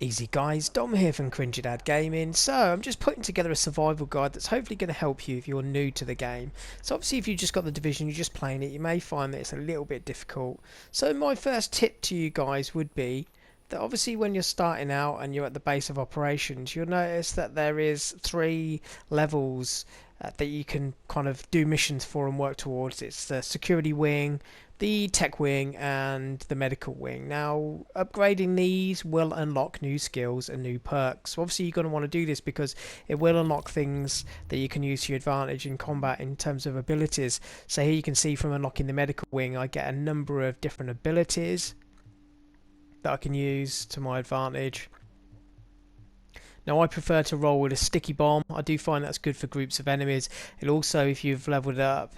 Easy guys, Dom here from Cringy Gaming. So I'm just putting together a survival guide that's hopefully going to help you if you're new to the game. So obviously if you just got the Division, you're just playing it, you may find that it's a little bit difficult. So my first tip to you guys would be that obviously when you're starting out and you're at the base of operations, you'll notice that there is 3 levels that you can kind of do missions for and work towards. It's the security wing, the tech wing and the medical wing. Now upgrading these will unlock new skills and new perks. So obviously you're going to want to do this because it will unlock things that you can use to your advantage in combat in terms of abilities. So here you can see from unlocking the medical wing I get a number of different abilities that I can use to my advantage. Now I prefer to roll with a sticky bomb. I do find that's good for groups of enemies. It'll also, if you've leveled it up,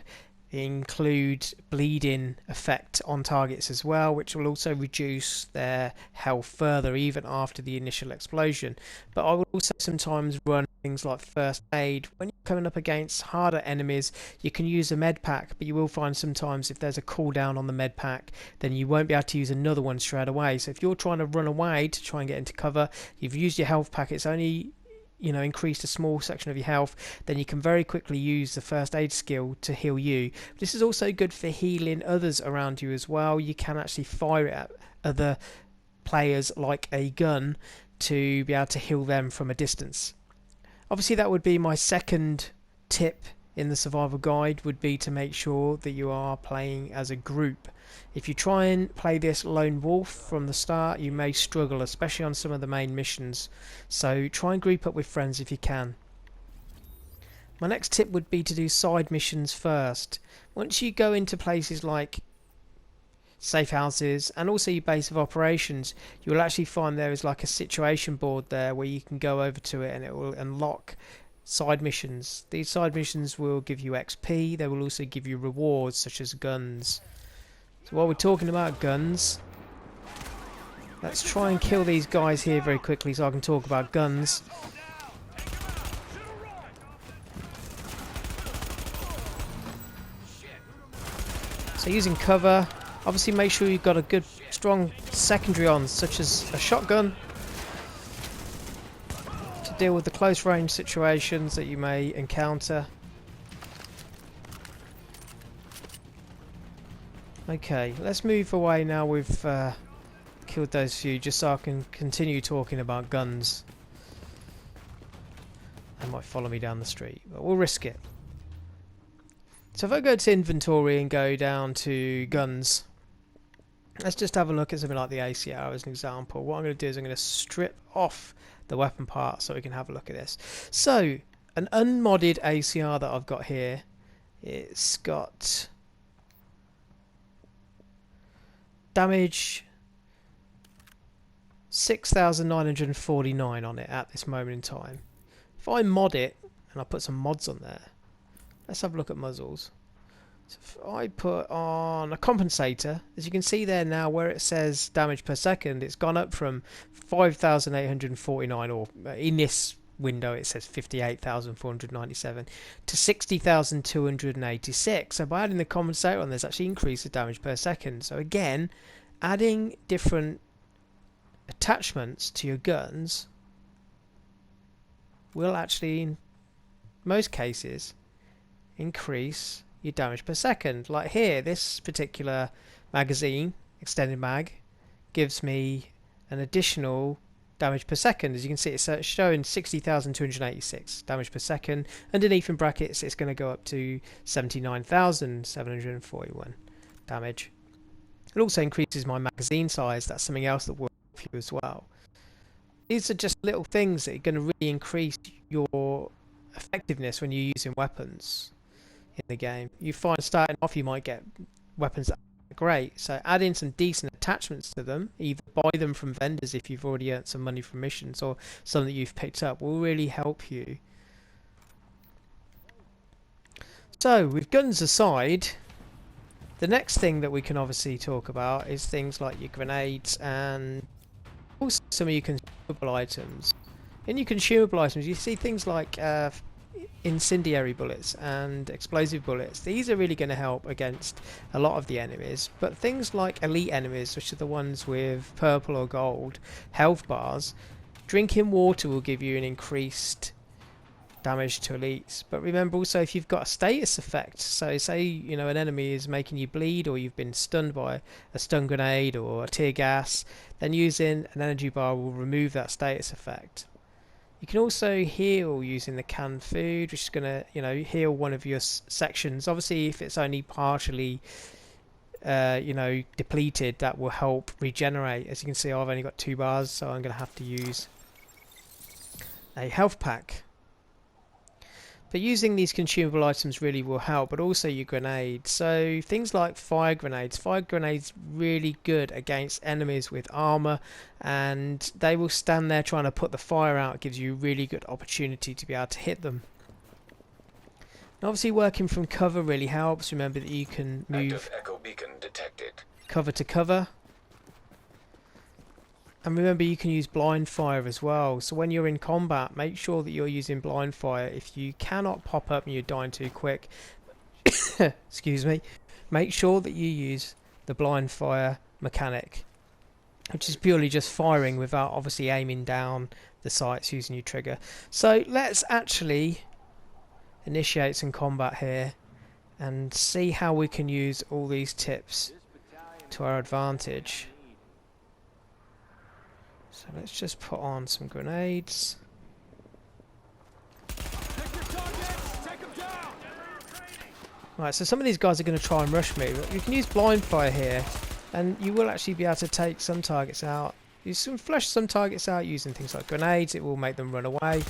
include bleeding effect on targets as well, which will also reduce their health further even after the initial explosion. But I will also sometimes run things like first aid. When you're coming up against harder enemies, you can use a med pack, but you will find sometimes if there's a cooldown on the med pack, then you won't be able to use another one straight away. So if you're trying to run away to try and get into cover, you've used your health pack, it's only increased a small section of your health, then you can very quickly use the first aid skill to heal you. This is also good for healing others around you as well. You can actually fire it at other players like a gun to be able to heal them from a distance. Obviously that would be my second tip in the survival guide, would be to make sure that you are playing as a group. If you try and play this lone wolf from the start, you may struggle, especially on some of the main missions. So try and group up with friends if you can. My next tip would be to do side missions first. Once you go into places like safe houses and also your base of operations, you will actually find there is like a situation board there where you can go over to it and it will unlock side missions. These side missions will give you XP. They will also give you rewards such as guns. So while we're talking about guns, let's try and kill these guys here very quickly so I can talk about guns. So using cover, obviously make sure you've got a good strong secondary on, such as a shotgun, to deal with the close range situations that you may encounter. Okay, let's move away now. We've killed those few, just so I can continue talking about guns. They might follow me down the street, but we'll risk it. So if I go to inventory and go down to guns, let's just have a look at something like the ACR as an example. What I'm going to do is I'm going to strip off the weapon part so we can have a look at this. So an unmodded ACR that I've got here, it's got damage 6,949 on it at this moment in time. If I mod it and I put some mods on there, let's have a look at muzzles. So if I put on a compensator, as you can see there now where it says damage per second, it's gone up from 5,849, or in this window it says 58,497 to 60,286. So by adding the compensator on, there's actually increased the damage per second. So again, adding different attachments to your guns will actually, in most cases, increase your damage per second. Like here, this particular magazine, extended mag, gives me an additional damage per second. As you can see, it's showing 60,286 damage per second. Underneath in brackets, it's going to go up to 79,741 damage. It also increases my magazine size. That's something else that will help you as well. These are just little things that are going to really increase your effectiveness when you're using weapons in the game. You find starting off you might get weapons that are great, so add in some decent attachments to them, either buy them from vendors if you've already earned some money from missions, or some that you've picked up will really help you. So with guns aside, the next thing that we can obviously talk about is things like your grenades and also some of your consumable items. In your consumable items you see things like incendiary bullets and explosive bullets. These are really going to help against a lot of the enemies, but things like elite enemies, which are the ones with purple or gold health bars, Drinking water will give you an increased damage to elites, but remember also if you've got a status effect, so say you know an enemy is making you bleed or you've been stunned by a stun grenade or a tear gas, then using an energy bar will remove that status effect. You can also heal using the canned food, which is going to, you know, heal one of your sections. Obviously, if it's only partially, you know, depleted, that will help regenerate. As you can see, I've only got 2 bars, so I'm going to have to use a health pack. But using these consumable items really will help, but also your grenades. So things like fire grenades. Fire grenades really good against enemies with armor, and they will stand there trying to put the fire out. It gives you a really good opportunity to be able to hit them. And obviously working from cover really helps. Remember that you can move active echo beacon detected. Cover to cover. And remember you can use blind fire as well, so when you're in combat make sure that you're using blind fire. If you cannot pop up and you're dying too quick, excuse me, make sure that you use the blind fire mechanic, which is purely just firing without obviously aiming down the sights using your trigger. So let's actually initiate some combat here and see how we can use all these tips to our advantage. So let's just put on some grenades. Right, so some of these guys are going to try and rush me. You can use blind fire here, and you will actually be able to take some targets out. You can flush some targets out using things like grenades. It will make them run away,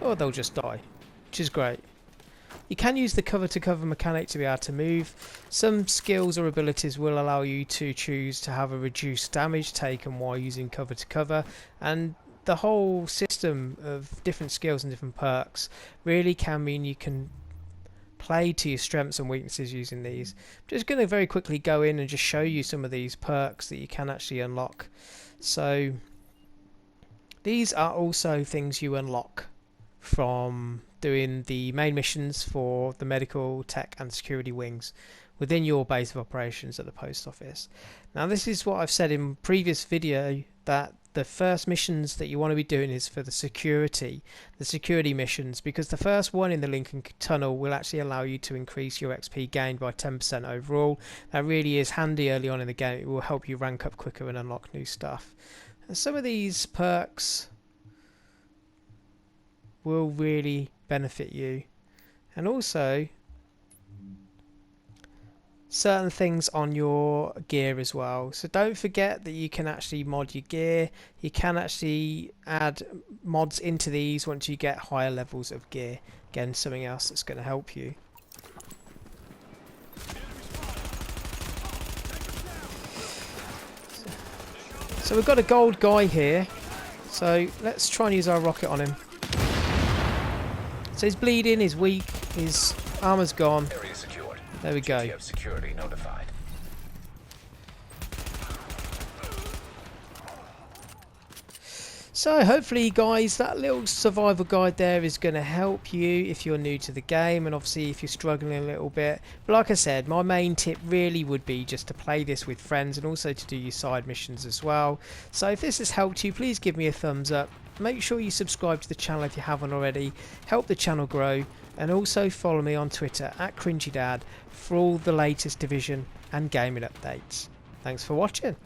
or they'll just die, which is great. You can use the cover to cover mechanic to be able to move. Some skills or abilities will allow you to choose to have a reduced damage taken while using cover to cover, and the whole system of different skills and different perks really can mean you can play to your strengths and weaknesses using these. I'm just going to very quickly go in and just show you some of these perks that you can actually unlock. So these are also things you unlock from doing the main missions for the medical, tech and security wings within your base of operations at the post office. Now this is what I've said in previous video, that the first missions that you want to be doing is for the security missions, because the first one in the Lincoln Tunnel will actually allow you to increase your XP gained by 10% overall. That really is handy early on in the game. It will help you rank up quicker and unlock new stuff. And some of these perks will really benefit you, and also certain things on your gear as well. So don't forget that you can actually mod your gear. You can actually add mods into these once you get higher levels of gear. Again, something else that's going to help you. So we've got a gold guy here, so let's try and use our rocket on him. So he's bleeding, he's weak, his armor's gone. Area secured. There we go. GTF security notified. So hopefully guys, that little survival guide there is going to help you if you're new to the game, and obviously if you're struggling a little bit. But like I said, my main tip really would be just to play this with friends and also to do your side missions as well. So if this has helped you, please give me a thumbs up. Make sure you subscribe to the channel if you haven't already. Help the channel grow, and also follow me on Twitter @CringyDad for all the latest Division and gaming updates. Thanks for watching.